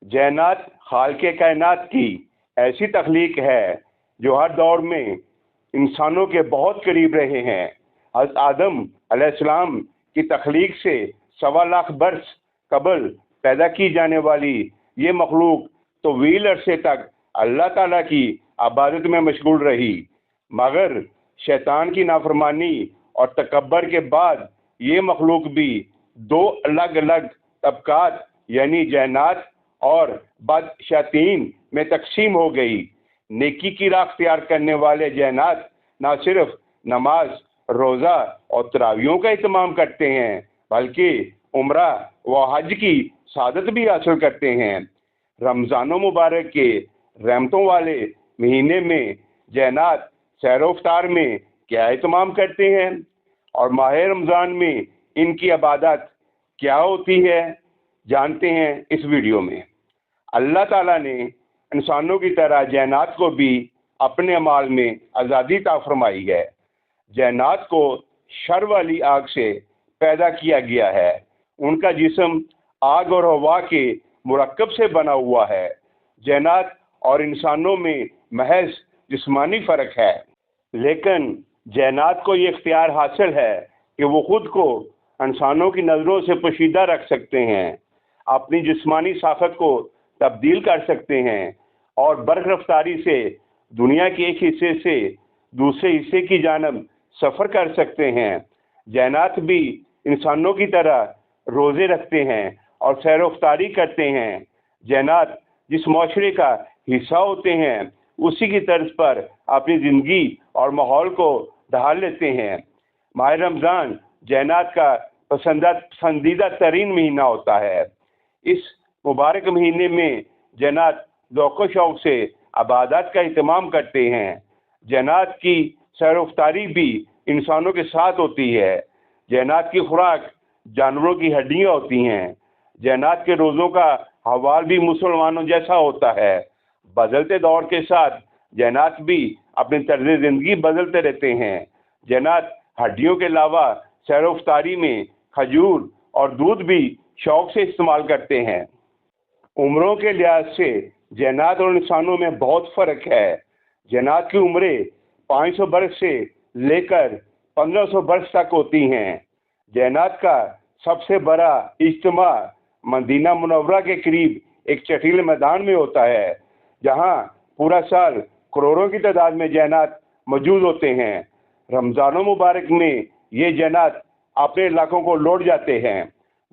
جینات خالق کائنات کی ایسی تخلیق ہے جو ہر دور میں انسانوں کے بہت قریب رہے ہیں۔ حضرت آدم علیہ السلام کی تخلیق سے 1.25 برس قبل پیدا کی جانے والی یہ مخلوق طویل عرصے تک اللہ تعالیٰ کی عبادت میں مشغول رہی، مگر شیطان کی نافرمانی اور تکبر کے بعد یہ مخلوق بھی 2 الگ الگ طبقات یعنی جنات اور بد شیاطین میں تقسیم ہو گئی۔ نیکی کی راہ اختیار کرنے والے جنات نہ صرف نماز، روزہ اور تراویحوں کا اہتمام کرتے ہیں بلکہ عمرہ و حج کی سعادت بھی حاصل کرتے ہیں۔ رمضان مبارک کے رحمتوں والے مہینے میں جنات سیر و افطار میں کیا اہتمام کرتے ہیں، اور ماہ رمضان میں ان کی عبادت کیا ہوتی ہے، جانتے ہیں اس ویڈیو میں۔ اللہ تعالیٰ نے انسانوں کی طرح جنات کو بھی اپنے اعمال میں آزادی عطا فرمائی ہے۔ جنات کو شر والی آگ سے پیدا کیا گیا ہے۔ ان کا جسم آگ اور ہوا کے مرکب سے بنا ہوا ہے۔ جنات اور انسانوں میں محض جسمانی فرق ہے، لیکن جنات کو یہ اختیار حاصل ہے کہ وہ خود کو انسانوں کی نظروں سے پوشیدہ رکھ سکتے ہیں، اپنی جسمانی ساخت کو تبدیل کر سکتے ہیں اور برق رفتاری سے دنیا کے ایک حصے سے دوسرے حصے کی جانب سفر کر سکتے ہیں۔ جنات بھی انسانوں کی طرح روزے رکھتے ہیں اور سیر و افطاری کرتے ہیں۔ جنات جس معاشرے کا حصہ ہوتے ہیں اسی کی طرز پر اپنی زندگی اور ماحول کو ڈھال لیتے ہیں۔ ماہ رمضان جنات کا پسندیدہ ترین مہینہ ہوتا ہے۔ اس مبارک مہینے میں جنات ذوق و شوق سے عبادات کا اہتمام کرتے ہیں۔ جنات کی سیر و افطاری بھی انسانوں کے ساتھ ہوتی ہے۔ جنات کی خوراک جانوروں کی ہڈیاں ہوتی ہیں۔ جنات کے روزوں کا حوال بھی مسلمانوں جیسا ہوتا ہے۔ بدلتے دور کے ساتھ جنات بھی اپنی طرز زندگی بدلتے رہتے ہیں۔ جنات ہڈیوں کے علاوہ سیر و افطاری میں کھجور اور دودھ بھی شوق سے استعمال کرتے ہیں۔ عمروں کے لحاظ سے جنات اور انسانوں میں بہت فرق ہے۔ جنات کی عمریں 500 برس سے لے کر 1500 برس تک ہوتی ہیں۔ جنات کا سب سے بڑا اجتماع مدینہ منورہ کے قریب ایک چٹیل میدان میں ہوتا ہے، جہاں پورا سال کروڑوں کی تعداد میں جنات موجود ہوتے ہیں۔ رمضان مبارک میں یہ جنات اپنے علاقوں کو لوٹ جاتے ہیں۔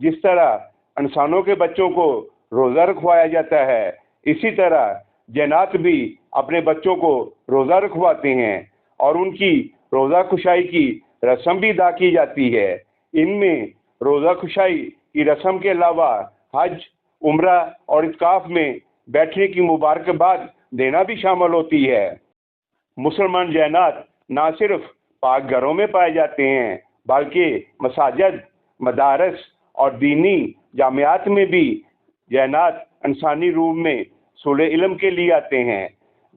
جس طرح انسانوں کے بچوں کو روزہ رکھوایا جاتا ہے، اسی طرح جنات بھی اپنے بچوں کو روزہ رکھواتے ہیں اور ان کی روزہ کشائی کی رسم بھی ادا کی جاتی ہے۔ ان میں روزہ کشائی کی رسم کے علاوہ حج، عمرہ اور اعتکاف میں بیٹھنے کی مبارکباد دینا بھی شامل ہوتی ہے۔ مسلمان جنات نہ صرف پاک گھروں میں پائے جاتے ہیں بلکہ مساجد، مدارس اور دینی جامعات میں بھی جنات انسانی روح میں حصول علم کے لیے آتے ہیں۔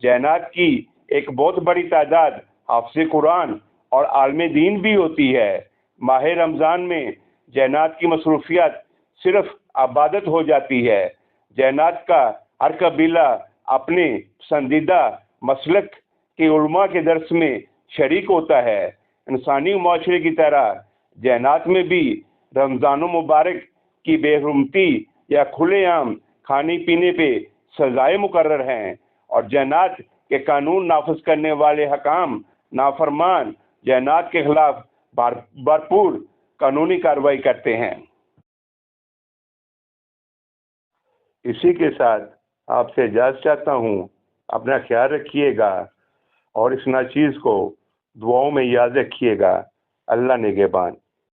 جنات کی ایک بہت بڑی تعداد حافظ قرآن اور عالم دین بھی ہوتی ہے۔ ماہ رمضان میں جنات کی مصروفیات صرف عبادت ہو جاتی ہے۔ جنات کا ہر قبیلہ اپنے پسندیدہ مسلک کے علماء کے درس میں شریک ہوتا ہے۔ انسانی معاشرے کی طرح جنات میں بھی رمضان مبارک کی بے حرمتی یا کھلے عام کھانے پینے پہ سزائیں مقرر ہیں، اور جنات کے قانون نافذ کرنے والے حکام نافرمان جنات کے خلاف بھرپور قانونی کارروائی کرتے ہیں۔ اسی کے ساتھ آپ سے اجازت چاہتا ہوں۔ اپنا خیال رکھیے گا اور اس ناچیز کو دعاؤں میں یاد رکھیے گا۔ اللہ نگہبان۔